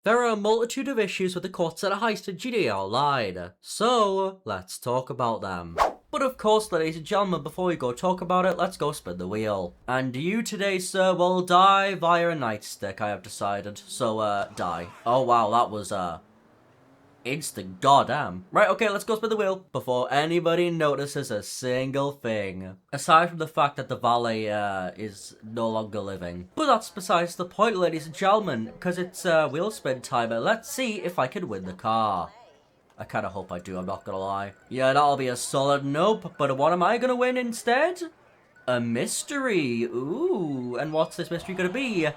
There are a multitude of issues with the Kortz Heist in GTA Online, so let's talk about them. But of course, ladies and gentlemen, before we go talk about it, let's go spin the wheel. And you today, sir, will die via a nightstick, I have decided. So, die. Oh wow, that was, instant goddamn. Right, okay, let's go spin the wheel before anybody notices a single thing. Aside from the fact that the valet, is no longer living. But that's besides the point, ladies and gentlemen, because it's, wheel spin timer. Let's see if I can win the car. I kinda hope I do, I'm not gonna lie. Yeah, that'll be a solid nope, but what am I gonna win instead? A mystery. Ooh, and what's this mystery gonna be? A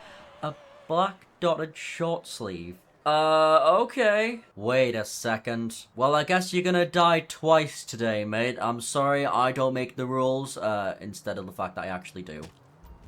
black dotted short sleeve. Okay. Wait a second. Well, I guess you're gonna die twice today, mate. I'm sorry, I don't make the rules, instead of the fact that I actually do.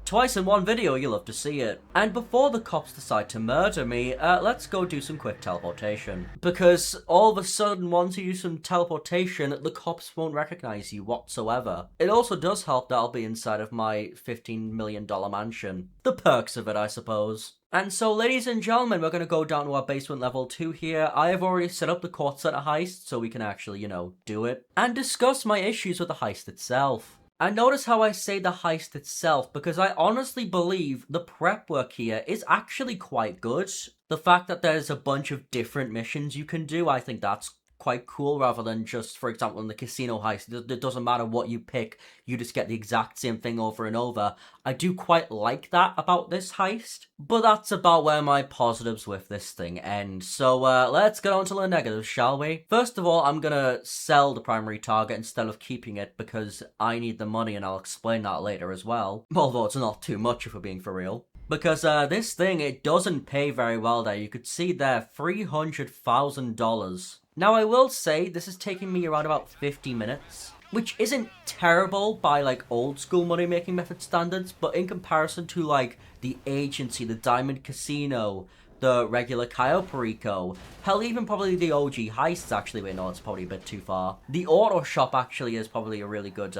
Twice in one video, you'll love to see it. And before the cops decide to murder me, let's go do some quick teleportation. Because all of a sudden, once you use some teleportation, the cops won't recognize you whatsoever. It also does help that I'll be inside of my $15 million mansion. The perks of it, I suppose. And so, ladies and gentlemen, we're going to go down to our basement level 2 here. I have already set up the Kortz heist, so we can actually, do it. And discuss my issues with the heist itself. And notice how I say the heist itself, because I honestly believe the prep work here is actually quite good. The fact that there's a bunch of different missions you can do, I think that's quite cool, rather than just, for example, in the casino heist, it doesn't matter what you pick, you just get the exact same thing over and over. I do quite like that about this heist, but that's about where my positives with this thing end. So let's get on to the negatives, shall we? First of all, I'm gonna sell the primary target instead of keeping it because I need the money, and I'll explain that later as well. Although it's not too much if we're being for real. Because this thing, it doesn't pay very well there. You could see there, $300,000. Now, I will say, this is taking me around about 50 minutes, which isn't terrible by, like, old school money-making method standards, but in comparison to, like, the Agency, the Diamond Casino, the regular Cayo Perico, hell, even probably the OG Heists, actually, wait, no, it's probably a bit too far. The Auto Shop actually is probably a really good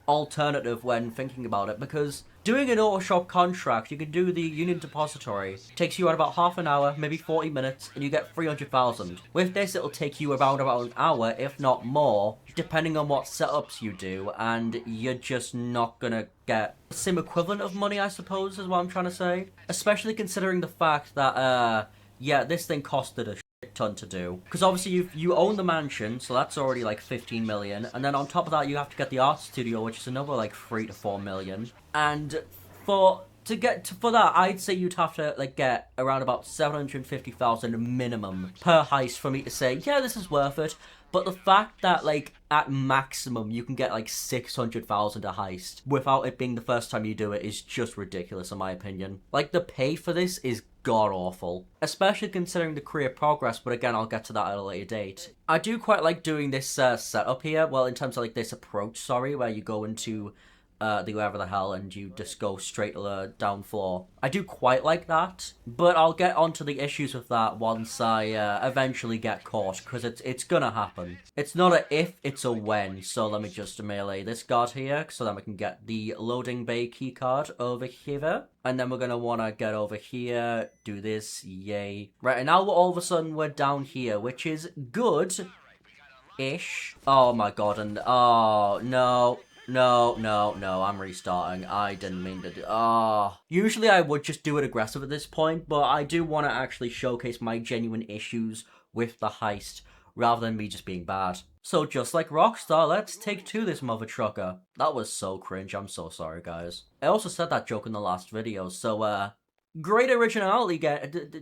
alternative when thinking about it, because doing an auto shop contract, you can do the Union Depository. Takes you around about half an hour, maybe 40 minutes, and you get 300,000. With this, it'll take you around about an hour, if not more, depending on what setups you do, and you're just not gonna get the same equivalent of money, I suppose, is what I'm trying to say. Especially considering the fact that, yeah, this thing costed a ton to do, because obviously you own the mansion, so that's already like 15 million, and then on top of that you have to get the art studio, which is another like 3 to 4 million, and for that I'd say you'd have to like get around about 750,000 minimum per heist for me to say, yeah, this is worth it. But the fact that, like, at maximum you can get like 600,000 a heist without it being the first time you do it is just ridiculous in my opinion. Like, the pay for this is god-awful. Especially considering the career progress, but again, I'll get to that at a later date. I do quite like doing this setup here, well, in terms of, like, this approach, sorry, where you go into the wherever the hell and you just go straight to the down floor. I do quite like that, but I'll get onto the issues with that once I eventually get caught, because it's gonna happen. It's not a if, it's a when, so let me just melee this guard here, so then we can get the loading bay keycard over here, and then we're gonna wanna get over here, do this, yay. Right, and now all of a sudden we're down here, which is good-ish. Oh my god, and oh, no. No, I'm restarting. I didn't mean to do... Usually I would just do it aggressive at this point, but I do want to actually showcase my genuine issues with the heist, rather than me just being bad. So just like Rockstar, let's take to this mother trucker. That was so cringe, I'm so sorry, guys. I also said that joke in the last video, so, great originality,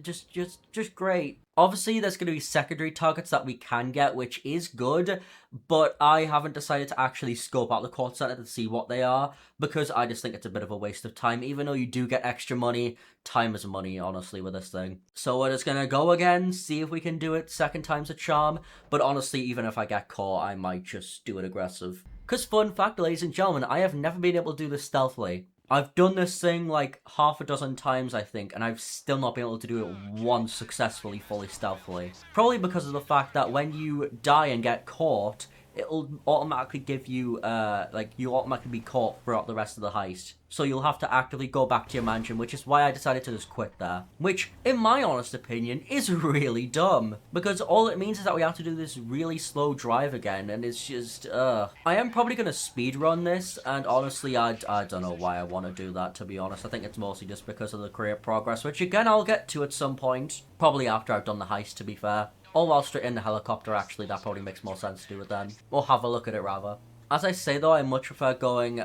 just great. Obviously, there's going to be secondary targets that we can get, which is good, but I haven't decided to actually scope out the Kortz Center to see what they are, because I just think it's a bit of a waste of time. Even though you do get extra money, time is money, honestly, with this thing. So we're just going to go again, see if we can do it. Second time's a charm, but honestly, even if I get caught, I might just do it aggressive. Because fun fact, ladies and gentlemen, I have never been able to do this stealthily. I've done this thing like half a dozen times, I think, and I've still not been able to do it once successfully, fully stealthily. Probably because of the fact that when you die and get caught, it'll automatically give you, like, you automatically be caught throughout the rest of the heist. So you'll have to actively go back to your mansion, which is why I decided to just quit there. Which, in my honest opinion, is really dumb. Because all it means is that we have to do this really slow drive again, and it's just, I am probably gonna speedrun this, and honestly, I don't know why I want to do that, to be honest. I think it's mostly just because of the career progress, which again, I'll get to at some point. Probably after I've done the heist, to be fair. Or while straight in the helicopter, actually, that probably makes more sense to do it then. Or have a look at it, rather. As I say, though, I much prefer going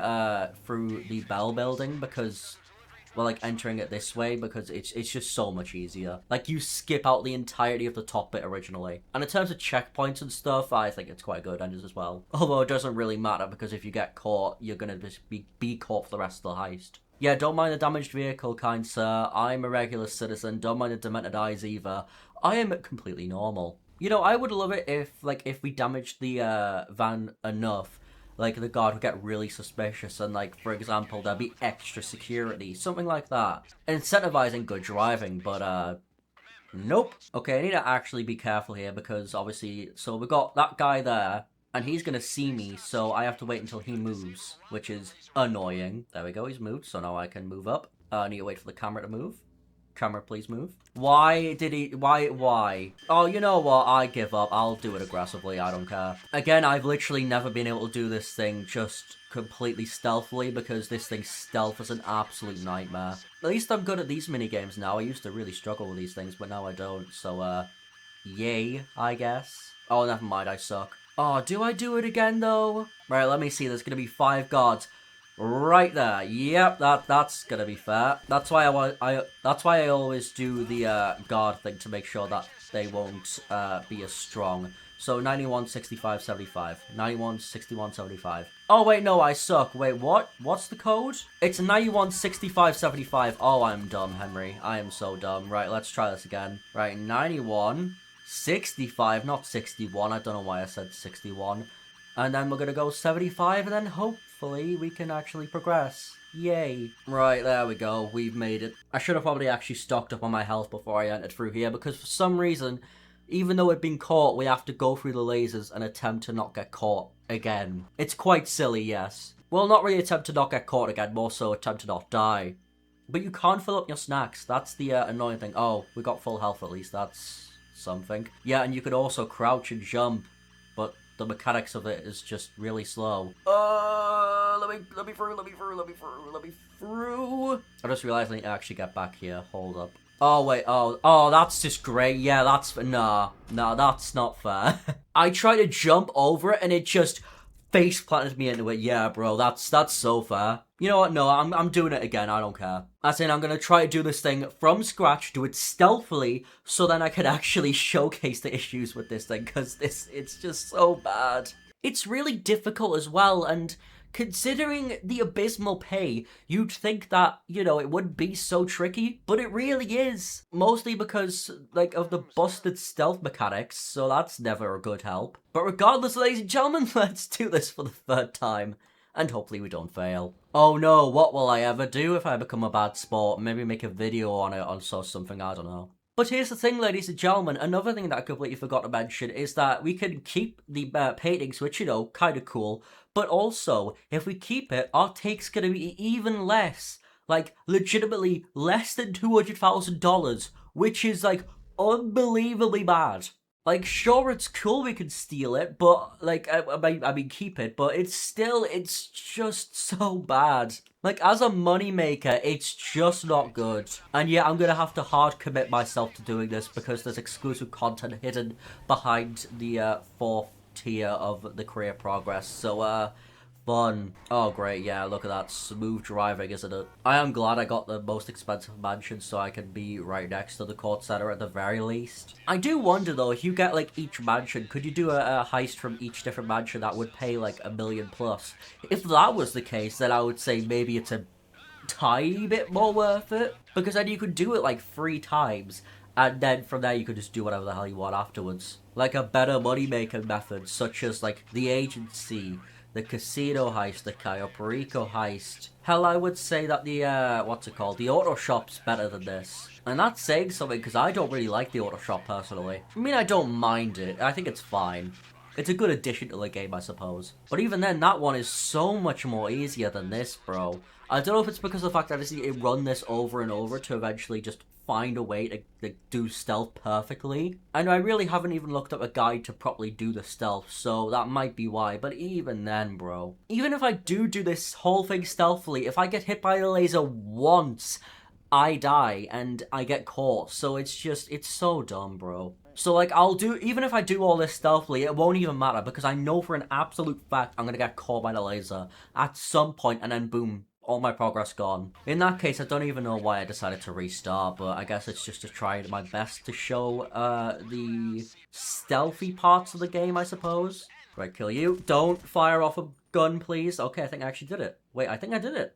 through the Bell building because, well, like, entering it this way because it's just so much easier. Like, you skip out the entirety of the top bit originally. And in terms of checkpoints and stuff, I think it's quite good as well. Although it doesn't really matter because if you get caught, you're gonna just be caught for the rest of the heist. Yeah, don't mind the damaged vehicle, kind sir. I'm a regular citizen. Don't mind the demented eyes either. I am completely normal. You know, I would love it if we damaged the van enough, like, the guard would get really suspicious and, like, for example, there'd be extra security. Something like that. Incentivizing good driving, but, nope. Okay, I need to actually be careful here because, obviously, so we got that guy there. And he's gonna see me, so I have to wait until he moves, which is annoying. There we go, he's moved, so now I can move up. I need to wait for the camera to move. Camera, please move. Why did he... Why? Oh, you know what? I give up. I'll do it aggressively. I don't care. Again, I've literally never been able to do this thing just completely stealthily because this thing's stealth is an absolute nightmare. At least I'm good at these minigames now. I used to really struggle with these things, but now I don't. So, yay, I guess. Oh, never mind. I suck. Oh, do I do it again, though? Right, let me see. There's gonna be 5 guards right there. Yep, that's gonna be fair. That's why that's why I always do the guard thing to make sure that they won't be as strong. So 91, 65, 75. 91, 61, 75. Oh, wait, no, I suck. Wait, what? What's the code? It's 91, 65, 75. Oh, I'm dumb, Henry. I am so dumb. Right, let's try this again. Right, 91... 65, not 61. I don't know why I said 61. And then we're gonna go 75, and then hopefully we can actually progress. Yay. Right, there we go. We've made it. I should have probably actually stocked up on my health before I entered through here, because for some reason, even though we've been caught, we have to go through the lasers and attempt to not get caught again. It's quite silly, yes. Well, not really attempt to not get caught again, more so attempt to not die. But you can't fill up your snacks. That's the annoying thing. Oh, we got full health at least. That's something. Yeah, and you could also crouch and jump, but the mechanics of it is just really slow. Let me through. I just realized I need to actually get back here. Hold up. Oh, wait, oh, that's just great. Yeah, that's, nah, that's not fair. I tried to jump over it, and it just face planted me into it. Yeah, bro, that's so fair. You know what? No, I'm doing it again. I don't care. As in, I'm gonna try to do this thing from scratch, do it stealthily, so then I can actually showcase the issues with this thing, because it's just so bad. It's really difficult as well, and considering the abysmal pay, you'd think that, you know, it wouldn't be so tricky, but it really is. Mostly because, like, of the busted stealth mechanics, so that's never a good help. But regardless, ladies and gentlemen, let's do this for the 3rd time. And hopefully we don't fail. Oh no, what will I ever do if I become a bad sport? Maybe make a video on it or something, I don't know. But here's the thing, ladies and gentlemen, another thing that I completely forgot to mention is that we can keep the paintings, which, you know, kind of cool, but also, if we keep it, our take's gonna be even less. Like, legitimately less than $200,000, which is, like, unbelievably bad. Like, sure, it's cool we can steal it, but, like, I mean, keep it, but it's just so bad. Like, as a moneymaker, it's just not good. And yeah, I'm gonna have to hard commit myself to doing this because there's exclusive content hidden behind the 4th tier of the career progress. So, fun. Oh, great. Yeah, look at that. Smooth driving, isn't it? I am glad I got the most expensive mansion so I can be right next to the Kortz Center at the very least. I do wonder, though, if you get, like, each mansion, could you do a heist from each different mansion that would pay, like, $1 million plus? If that was the case, then I would say maybe it's a tiny bit more worth it. Because then you could do it, like, 3 times. And then from there, you could just do whatever the hell you want afterwards. Like a better moneymaker method, such as, like, the agency, the casino heist, the Cayo Perico heist. Hell, I would say that the, what's it called? The auto shop's better than this. And that's saying something, because I don't really like the auto shop, personally. I mean, I don't mind it. I think it's fine. It's a good addition to the game, I suppose. But even then, that one is so much more easier than this, bro. I don't know if it's because of the fact that I just need to run this over and over to eventually just find a way to do stealth perfectly. And I really haven't even looked up a guide to properly do the stealth, so that might be why. But even then, bro, even if I do this whole thing stealthily, if I get hit by the laser once, I die and I get caught. So it's so dumb, bro. So, like, even if I do all this stealthily, it won't even matter because I know for an absolute fact I'm gonna get caught by the laser at some point and then boom, all my progress gone. In that case, I don't even know why I decided to restart, but I guess it's just to try my best to show the stealthy parts of the game, I suppose. Right, kill you. Don't fire off a gun, please. Okay, I think I actually did it. Wait, I think I did it.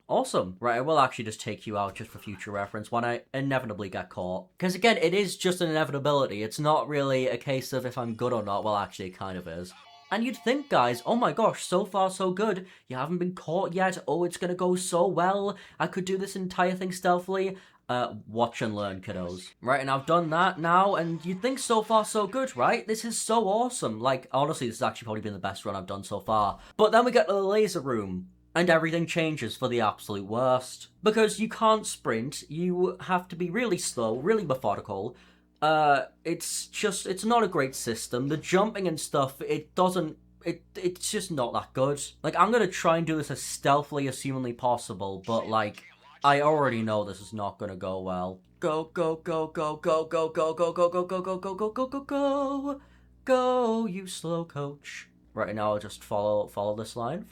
Awesome. Right, I will actually just take you out just for future reference when I inevitably get caught. Because again, it is just an inevitability. It's not really a case of if I'm good or not. Well, actually, it kind of is. And you'd think, guys, oh my gosh, so far so good. You haven't been caught yet. Oh, it's gonna go so well. I could do this entire thing stealthily. Watch and learn, kiddos. Right, and I've done that now, and you'd think so far so good, right? This is so awesome. Like, honestly, this has actually probably been the best run I've done so far. But then we get to the laser room. And everything changes for the absolute worst. Because you can't sprint, you have to be really slow, really methodical. It's not a great system. The jumping and stuff, it's just not that good. Like, I'm gonna try and do this as stealthily as humanly possible, but like, I already know this is not gonna go well. Go, go, go, go, go, go, go, go, go, go, go, go, go, go, go, go, go, go, you slow coach. Right now, I'll just follow this line,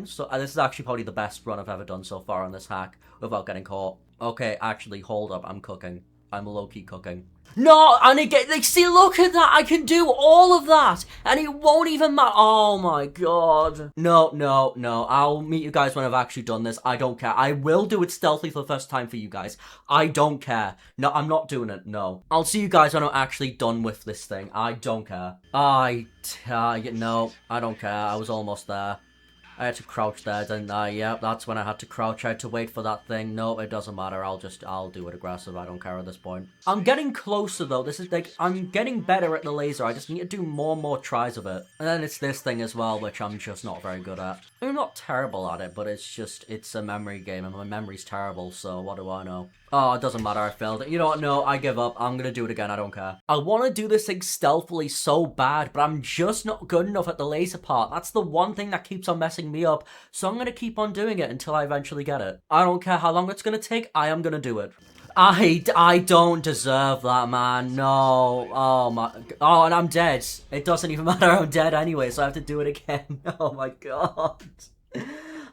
So this is actually probably the best run I've ever done so far on this hack without getting caught. Okay, actually, hold up, I'm cooking. I'm low-key cooking. No, and again, like, see, look at that, I can do all of that, and it won't even matter. Oh my god. No, no, no, I'll meet you guys when I've actually done this. I don't care. I will do it stealthily for the first time for you guys. I don't care. No, I'm not doing it, no. I'll see you guys when I'm actually done with this thing. I don't care. No, I don't care. I was almost there. I had to crouch there, didn't I? Yep, that's when I had to crouch. I had to wait for that thing. No, it doesn't matter. I'll do it aggressive. I don't care at this point. I'm getting closer, though. This is, like, I'm getting better at the laser. I just need to do more and more tries of it. And then it's this thing as well, which I'm just not very good at. I'm not terrible at it, but it's a memory game, and my memory's terrible, so what do I know? Oh, it doesn't matter, I failed it. You know what, no, I give up. I'm gonna do it again, I don't care. I want to do this thing stealthily so bad, but I'm just not good enough at the laser part. That's the one thing that keeps on messing me up, so I'm gonna keep on doing it until I eventually get it. I don't care how long it's gonna take, I am gonna do it. I don't deserve that, man. No. Oh, my. Oh, and I'm dead. It doesn't even matter. I'm dead anyway, so I have to do it again. Oh, my God.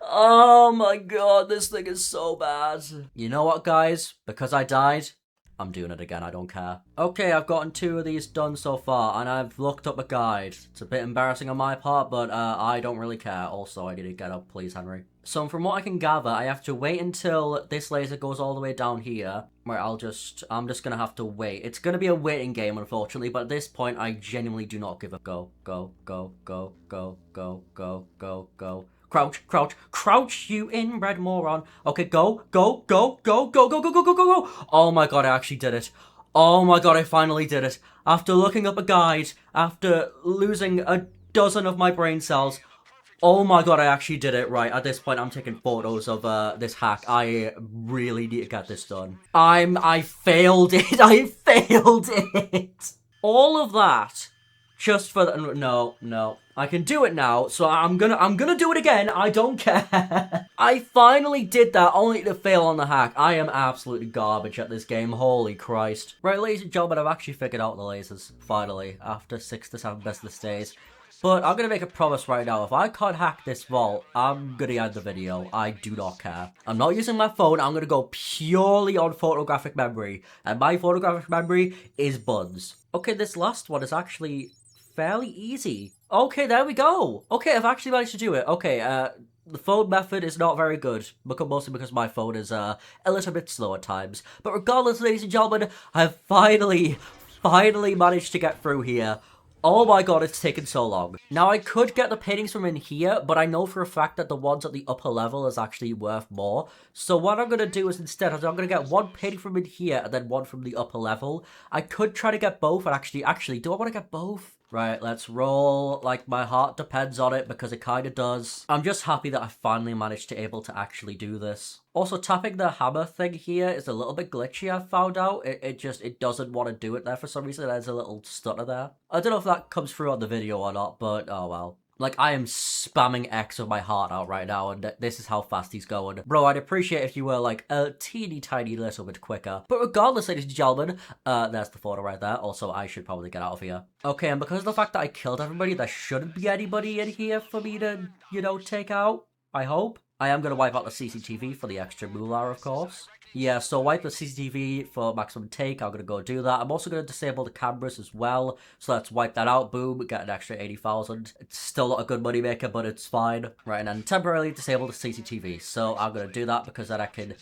Oh, my God. This thing is so bad. You know what, guys? Because I died, I'm doing it again. I don't care. Okay, I've gotten 2 of these done so far, and I've looked up a guide. It's a bit embarrassing on my part, but I don't really care. Also, I need to get up, please, Henry. So from what I can gather, I have to wait until this laser goes all the way down here, where I'm just gonna have to wait. It's gonna be a waiting game, unfortunately, but at this point, I genuinely do not give a go. Go, go, go, go, go, go, go, go. Crouch, crouch, crouch, you inbred moron. Okay, go, go, go, go, go, go, go, go, go, go, go. Oh my god, I actually did it. Oh my god, I finally did it. After looking up a guide, after losing a dozen of my brain cells, oh my god, I actually did it. Right, at this point, I'm taking photos of this hack. I really need to get this done. I failed it. I failed it. All of that just for the, no. I can do it now, so I'm gonna do it again. I don't care. I finally did that, only to fail on the hack. I am absolutely garbage at this game. Holy Christ. Right, ladies and gentlemen, I've actually figured out the lasers, finally, after 6 to 7 business days. But I'm gonna make a promise right now. If I can't hack this vault, I'm gonna end the video. I do not care. I'm not using my phone. I'm gonna go purely on photographic memory. And my photographic memory is buns. Okay, this last one is actually fairly easy. Okay, there we go. Okay, I've actually managed to do it. Okay, the phone method is not very good, mostly because my phone is a little bit slow at times. But regardless, ladies and gentlemen, I've finally managed to get through here. Oh my god, it's taken so long. Now, I could get the paintings from in here, but I know for a fact that the ones at the upper level is actually worth more. So what I'm going to do is instead, I'm going to get one painting from in here and then one from the upper level. I could try to get both, and actually, do I want to get both? Right, let's roll like my heart depends on it because it kind of does. I'm just happy that I finally managed to able to actually do this. Also, tapping the hammer thing here is a little bit glitchy, I've found out. It doesn't want to do it there for some reason. There's a little stutter there. I don't know if that comes through on the video or not, but oh well. Like, I am spamming X with my heart out right now, and this is how fast he's going. Bro, I'd appreciate if you were, like, a teeny tiny little bit quicker. But regardless, ladies and gentlemen, there's the photo right there. Also, I should probably get out of here. Okay, and because of the fact that I killed everybody, there shouldn't be anybody in here for me to, you know, take out. I hope. I am going to wipe out the CCTV for the extra moolah, of course. Yeah, so wipe the CCTV for maximum take. I'm going to go do that. I'm also going to disable the cameras as well. So let's wipe that out. Boom, get an extra 80,000. It's still not a good money maker, but it's fine. Right, and then temporarily disable the CCTV. So I'm going to do that because then I can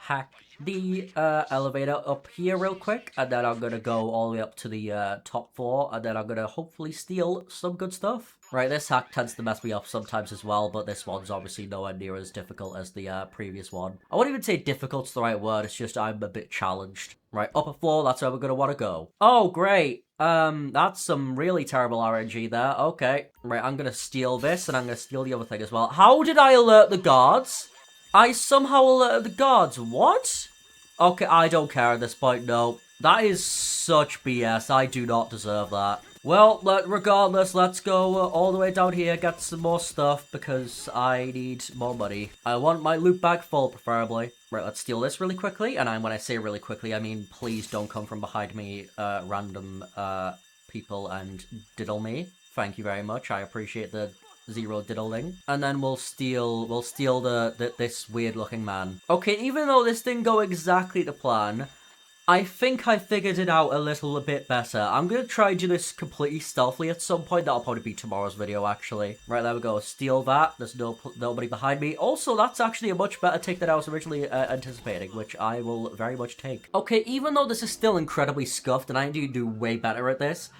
hack the elevator up here real quick. And then I'm going to go all the way up to the top floor. And then I'm going to hopefully steal some good stuff. Right, this hack tends to mess me up sometimes as well, but this one's obviously nowhere near as difficult as the previous one. I wouldn't even say difficult's the right word, it's just I'm a bit challenged. Right, upper floor, that's where we're gonna want to go. Oh, great. That's some really terrible RNG there. Okay. Right, I'm gonna steal this, and I'm gonna steal the other thing as well. How did I alert the guards? I somehow alerted the guards. What? Okay, I don't care at this point, no. That is such BS. I do not deserve that. Well, regardless, let's go all the way down here, get some more stuff, because I need more money. I want my loot bag full, preferably. Right, let's steal this really quickly, and when I say really quickly, I mean please don't come from behind me, random people, and diddle me. Thank you very much, I appreciate the zero diddling. And then we'll steal this weird-looking man. Okay, even though this didn't go exactly to plan, I think I figured it out a little bit better. I'm going to try and do this completely stealthily at some point. That'll probably be tomorrow's video, actually. Right, there we go. Steal that. There's nobody behind me. Also, that's actually a much better take than I was originally anticipating, which I will very much take. Okay, even though this is still incredibly scuffed, and I need to do way better at this,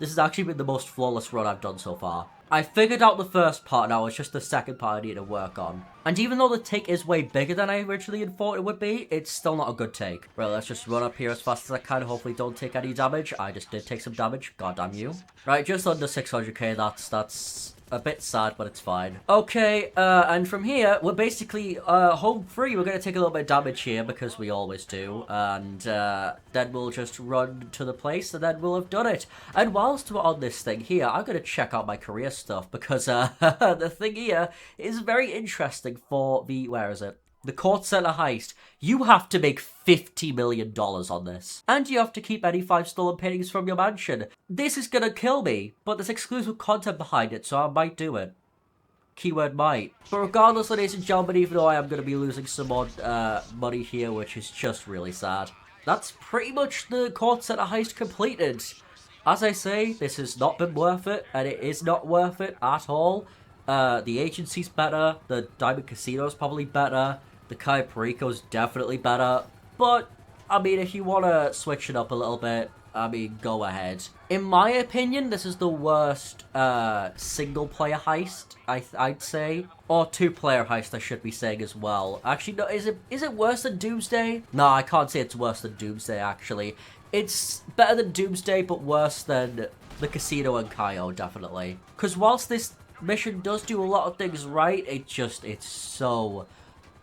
this has actually been the most flawless run I've done so far. I figured out the first part now, it's just the second part I need to work on. And even though the take is way bigger than I originally thought it would be, it's still not a good take. Right, let's just run up here as fast as I can, hopefully don't take any damage. I just did take some damage, god damn you. Right, just under 600k, that's a bit sad, but it's fine. Okay, and from here, we're basically home free. We're going to take a little bit of damage here, because we always do. And then we'll just run to the place, and then we'll have done it. And whilst we're on this thing here, I'm going to check out my career stuff, because the thing here is very interesting for the, where is it? The Kortz heist. You have to make $50 million on this. And you have to keep any 5 stolen paintings from your mansion. This is gonna kill me, but there's exclusive content behind it, so I might do it. Keyword might. But regardless, ladies and gentlemen, even though I am gonna be losing some more money here, which is just really sad. That's pretty much the Kortz heist completed. As I say, this has not been worth it, and it is not worth it at all. The agency's better, the Diamond Casino's probably better, the Kai Perico's definitely better, but, I mean, if you want to switch it up a little bit, I mean, go ahead. In my opinion, this is the worst, single-player heist, I'd say. Or two-player heist, I should be saying as well. Actually, no, is it worse than Doomsday? No, I can't say it's worse than Doomsday, actually. It's better than Doomsday, but worse than the Casino and Kaio, definitely. Because whilst this mission does do a lot of things right, it's so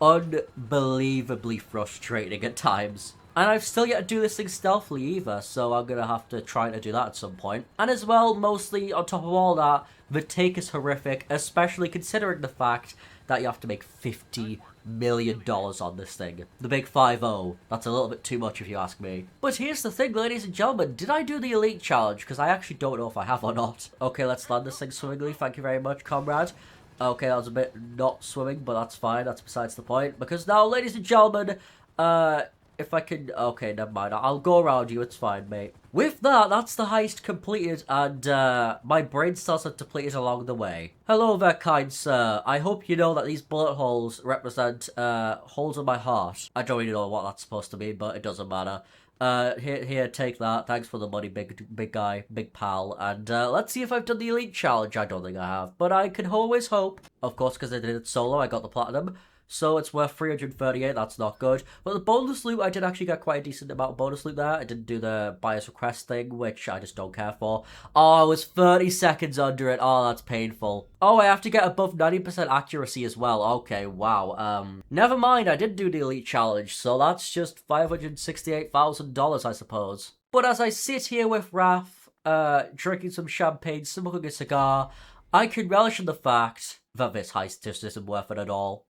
unbelievably frustrating at times. And I've still yet to do this thing stealthily either, so I'm gonna have to try to do that at some point. And as well, mostly on top of all that, the take is horrific, especially considering the fact that you have to make $50 million on this thing. The big 5-0. That's a little bit too much if you ask me. But here's the thing, ladies and gentlemen. Did I do the Elite Challenge? Because I actually don't know if I have or not. Okay, let's land this thing swimmingly. Thank you very much, comrade. Okay, that was a bit not swimming, but that's fine. That's besides the point. Because now, ladies and gentlemen, if I can... Okay, never mind. I'll go around you. It's fine, mate. With that, that's the heist completed, and my brain cells are depleted along the way. Hello there, kind sir. I hope you know that these bullet holes represent holes in my heart. I don't really know what that's supposed to mean, but it doesn't matter. Here, take that. Thanks for the money, big guy, big pal. And let's see if I've done the Elite Challenge. I don't think I have, but I can always hope. Of course, because I did it solo, I got the platinum. so it's worth 338. That's not good. But the bonus loot, I did actually get quite a decent amount of bonus loot there. I didn't do the buyer's request thing, which I just don't care for. Oh, I was 30 seconds under it. Oh, that's painful. Oh, I have to get above 90% accuracy as well. Okay, wow. Never mind, I did do the elite challenge, so that's just $568,000, I suppose. But as I sit here with Raph, drinking some champagne, smoking a cigar, I can relish in the fact that this heist just isn't worth it at all.